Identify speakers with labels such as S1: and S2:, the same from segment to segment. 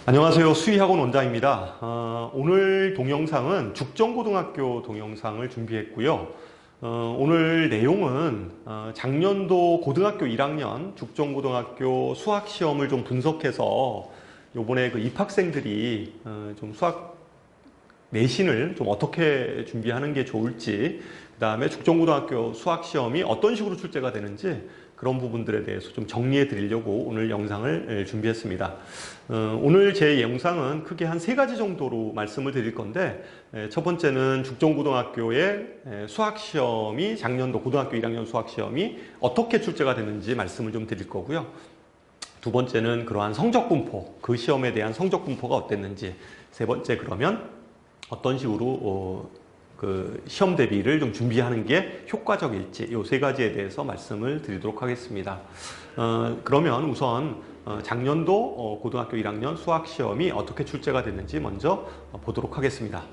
S1: 안녕하세요. 수의학원 원장입니다. 오늘 동영상은 죽전고등학교 동영상을 준비했고요. 오늘 내용은 작년도 고등학교 1학년 죽전고등학교 수학시험을 좀 분석해서 요번에 그 입학생들이 좀 수학 내신을 좀 어떻게 준비하는 게 좋을지, 그 다음에 죽전고등학교 수학시험이 어떤 식으로 출제가 되는지 그런 부분들에 대해서 좀 정리해 드리려고 오늘 영상을 준비했습니다. 오늘 제 영상은 크게 한 3가지 정도로 말씀을 드릴 건데, 첫 번째는 죽전고등학교의 수학시험이 작년도 고등학교 1학년 수학시험이 어떻게 출제가 되는지 말씀을 좀 드릴 거고요. 두 번째는 그러한 성적 분포, 그 시험에 대한 성적 분포가 어땠는지, 세 번째 그러면 어떤 식으로 그 시험 대비를 좀 준비하는 게 효과적일지, 이 3가지에 대해서 말씀을 드리도록 하겠습니다. 그러면 우선 작년도 고등학교 1학년 수학 시험이 어떻게 출제가 됐는지 먼저 보도록 하겠습니다.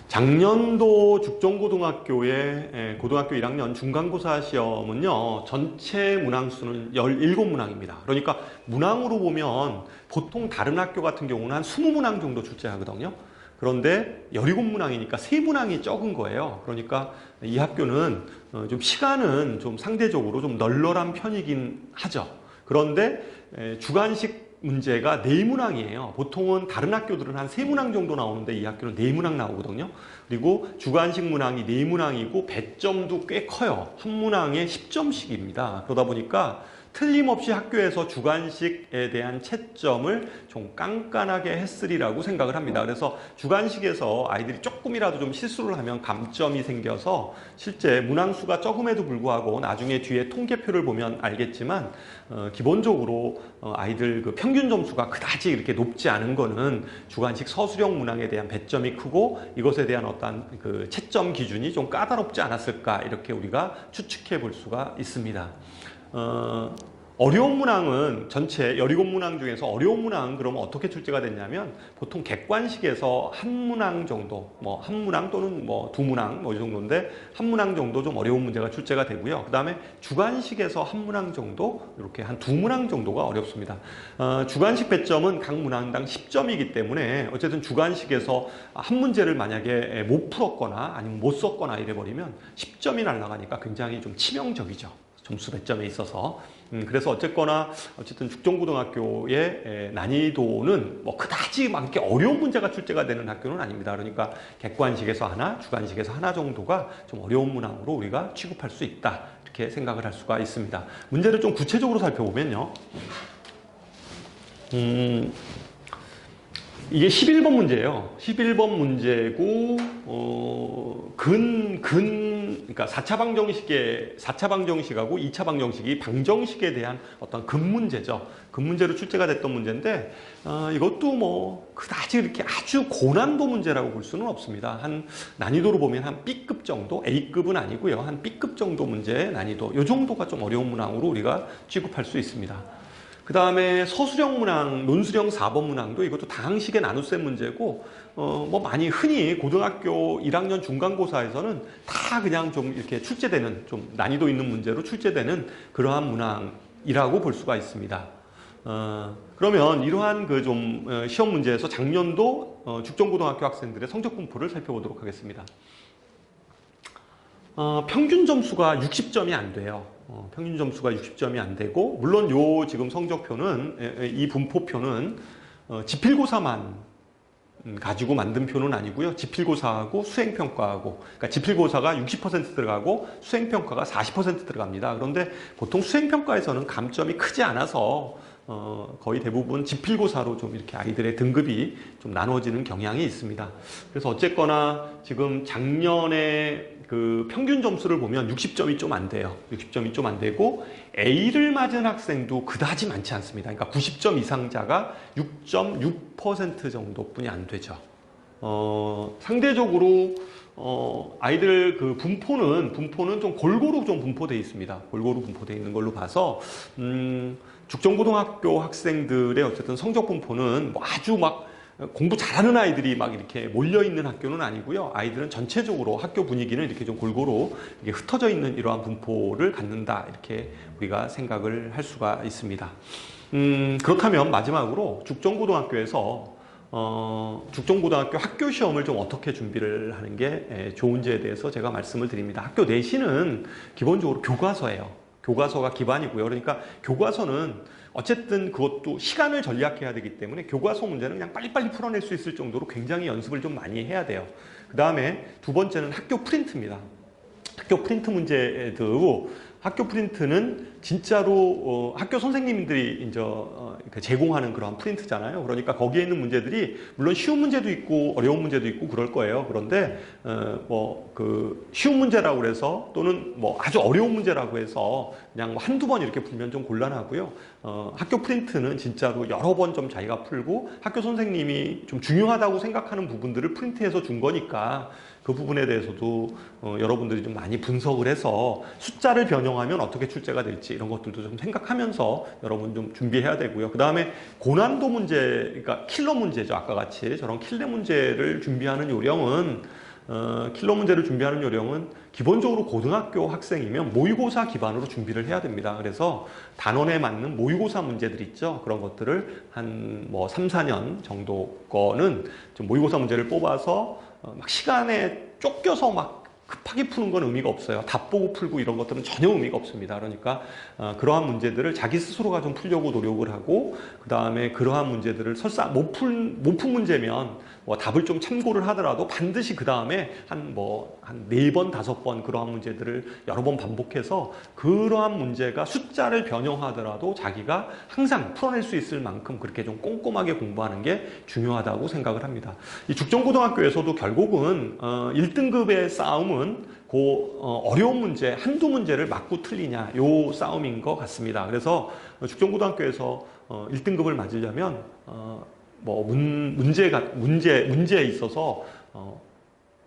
S1: 작년도 죽전고등학교의 고등학교 1학년 중간고사 시험은요, 전체 문항수는 17문항입니다. 그러니까 문항으로 보면 보통 다른 학교 같은 경우는 한 20문항 정도 출제하거든요. 그런데 17문항이니까 3문항이 적은 거예요. 그러니까 이 학교는 좀 시간은 좀 상대적으로 좀 널널한 편이긴 하죠. 그런데 주관식 문제가 4문항이에요. 보통은 다른 학교들은 한 3문항 정도 나오는데 이 학교는 4문항 나오거든요. 그리고 주관식 문항이 4문항이고 배점도 꽤 커요. 한 문항에 10점씩입니다. 그러다 보니까 틀림없이 학교에서 주관식에 대한 채점을 좀 깐깐하게 했으리라고 생각을 합니다. 그래서 주관식에서 아이들이 조금이라도 좀 실수를 하면 감점이 생겨서 실제 문항수가 적음에도 불구하고 나중에 뒤에 통계표를 보면 알겠지만 기본적으로 아이들 그 평균 점수가 그다지 이렇게 높지 않은 거는 주관식 서술형 문항에 대한 배점이 크고 이것에 대한 어떤 그 채점 기준이 좀 까다롭지 않았을까, 이렇게 우리가 추측해 볼 수가 있습니다. 어려운 문항은 전체 17문항 중에서 어려운 문항은 그러면 어떻게 출제가 됐냐면, 보통 객관식에서 한 문항 정도, 한 문항 또는 2문항 이 정도인데, 한 문항 정도 좀 어려운 문제가 출제가 되고요. 그 다음에 주관식에서 한 문항 정도, 이렇게 한 2문항 정도가 어렵습니다. 주관식 배점은 각 문항당 10점이기 때문에 어쨌든 주관식에서 한 문제를 만약에 못 풀었거나 아니면 못 썼거나 이래버리면 10점이 날아가니까 굉장히 좀 치명적이죠. 점수 배점에 있어서. 그래서 어쨌든 죽전고등학교의 난이도는 그다지 막 이렇게 어려운 문제가 출제가 되는 학교는 아닙니다. 그러니까 객관식에서 하나, 주관식에서 하나 정도가 좀 어려운 문항으로 우리가 취급할 수 있다, 이렇게 생각을 할 수가 있습니다. 문제를 좀 구체적으로 살펴보면요. 이게 11번 문제예요. 11번 문제고, 그러니까 4차 방정식하고 2차 방정식이 방정식에 대한 어떤 근문제죠. 근문제로 출제가 됐던 문제인데, 이것도 그다지 이렇게 아주 고난도 문제라고 볼 수는 없습니다. 한 난이도로 보면 한 B급 정도, A급은 아니고요. 한 B급 정도 문제의 난이도, 이 정도가 좀 어려운 문항으로 우리가 취급할 수 있습니다. 그 다음에 서술형 문항, 논술형 4번 문항도 이것도 다항식의 나눗셈 문제고, 많이 흔히 고등학교 1학년 중간고사에서는 다 그냥 좀 이렇게 출제되는, 좀 난이도 있는 문제로 출제되는 그러한 문항이라고 볼 수가 있습니다. 그러면 이러한 그 좀 시험 문제에서 작년도 죽전고등학교 학생들의 성적 분포를 살펴보도록 하겠습니다. 평균 점수가 60점이 안 돼요. 평균 점수가 60점이 안 되고, 물론 요 지금 성적표는, 이 분포표는 지필고사만 가지고 만든 표는 아니고요. 지필고사하고 수행평가하고, 그러니까 지필고사가 60% 들어가고 수행평가가 40% 들어갑니다. 그런데 보통 수행평가에서는 감점이 크지 않아서 거의 대부분 지필고사로 좀 이렇게 아이들의 등급이 좀 나눠지는 경향이 있습니다. 그래서 어쨌거나 지금 작년에 그 평균 점수를 보면 60점이 좀 안 돼요. 60점이 좀 안 되고, A를 맞은 학생도 그다지 많지 않습니다. 그러니까 90점 이상자가 6.6% 정도뿐이 안 되죠. 상대적으로 아이들 그 분포는 좀 골고루 좀 분포되어 있습니다. 골고루 분포되어 있는 걸로 봐서 죽전고등학교 학생들의 어쨌든 성적 분포는 아주 공부 잘하는 아이들이 막 이렇게 몰려 있는 학교는 아니고요. 아이들은 전체적으로 학교 분위기는 이렇게 좀 골고루 이렇게 흩어져 있는 이러한 분포를 갖는다. 이렇게 우리가 생각을 할 수가 있습니다. 그렇다면 마지막으로 죽전고등학교에서 죽전고등학교 학교 시험을 좀 어떻게 준비를 하는 게 좋은지에 대해서 제가 말씀을 드립니다. 학교 내신은 기본적으로 교과서예요. 교과서가 기반이고요. 그러니까 교과서는 어쨌든 그것도 시간을 전략해야 되기 때문에 교과서 문제는 그냥 빨리빨리 풀어낼 수 있을 정도로 굉장히 연습을 좀 많이 해야 돼요. 그 다음에 두 번째는 학교 프린트입니다. 학교 프린트 문제도 학교 프린트는 진짜로 학교 선생님들이 이제 제공하는 그런 프린트잖아요. 그러니까 거기에 있는 문제들이 물론 쉬운 문제도 있고 어려운 문제도 있고 그럴 거예요. 그런데 쉬운 문제라고 해서 또는 뭐 아주 어려운 문제라고 해서 그냥 한두 번 이렇게 풀면 좀 곤란하고요. 학교 프린트는 진짜로 여러 번 좀 자기가 풀고 학교 선생님이 좀 중요하다고 생각하는 부분들을 프린트해서 준 거니까 그 부분에 대해서도 여러분들이 좀 많이 분석을 해서 숫자를 변형하면 어떻게 출제가 될지 이런 것들도 좀 생각하면서 여러분 좀 준비해야 되고요. 그 다음에 고난도 문제, 그러니까 킬러 문제죠. 아까 같이 저런 킬러 문제를 준비하는 요령은 기본적으로 고등학교 학생이면 모의고사 기반으로 준비를 해야 됩니다. 그래서 단원에 맞는 모의고사 문제들 있죠. 그런 것들을 한 뭐 3, 4년 정도 거는 좀 모의고사 문제를 뽑아서 막 시간에 쫓겨서 막 급하게 푸는 건 의미가 없어요. 답 보고 풀고 이런 것들은 전혀 의미가 없습니다. 그러니까 그러한 문제들을 자기 스스로가 좀 풀려고 노력을 하고 그 다음에 그러한 문제들을 설사 못 푼 문제면 뭐 답을 좀 참고를 하더라도 반드시 그 다음에 한 4번, 5번 그러한 문제들을 여러 번 반복해서 그러한 문제가 숫자를 변형하더라도 자기가 항상 풀어낼 수 있을 만큼 그렇게 좀 꼼꼼하게 공부하는 게 중요하다고 생각을 합니다. 이 죽전고등학교에서도 결국은 1등급의 싸움은 어려운 문제, 한두 문제를 맞고 틀리냐 요 싸움인 것 같습니다. 그래서 죽전고등학교에서 1등급을 맞으려면 문제에 있어서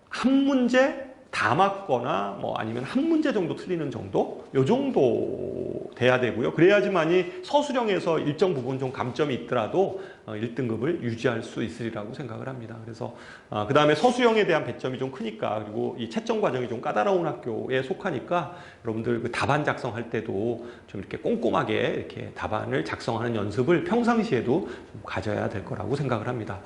S1: 한 문제 다 맞거나 아니면 한 문제 정도 틀리는 정도? 요 정도 돼야 되고요. 그래야지만이 서술형에서 일정 부분 좀 감점이 있더라도 1등급을 유지할 수 있으리라고 생각을 합니다. 그래서 그 다음에 서술형에 대한 배점이 좀 크니까 그리고 이 채점 과정이 좀 까다로운 학교에 속하니까 여러분들 그 답안 작성할 때도 좀 이렇게 꼼꼼하게 이렇게 답안을 작성하는 연습을 평상시에도 좀 가져야 될 거라고 생각을 합니다.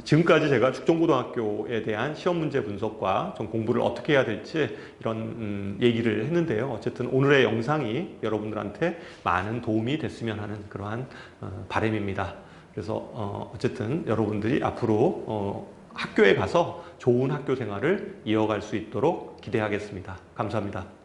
S1: 지금까지 제가 죽전고등학교에 대한 시험 문제 분석과 좀 공부를 어떻게 해야 될지 이런 얘기를 했는데요. 어쨌든 오늘의 영상이 여러분들한테 많은 도움이 됐으면 하는 그러한 바람입니다. 그래서 어쨌든 여러분들이 앞으로 학교에 가서 좋은 학교 생활을 이어갈 수 있도록 기대하겠습니다. 감사합니다.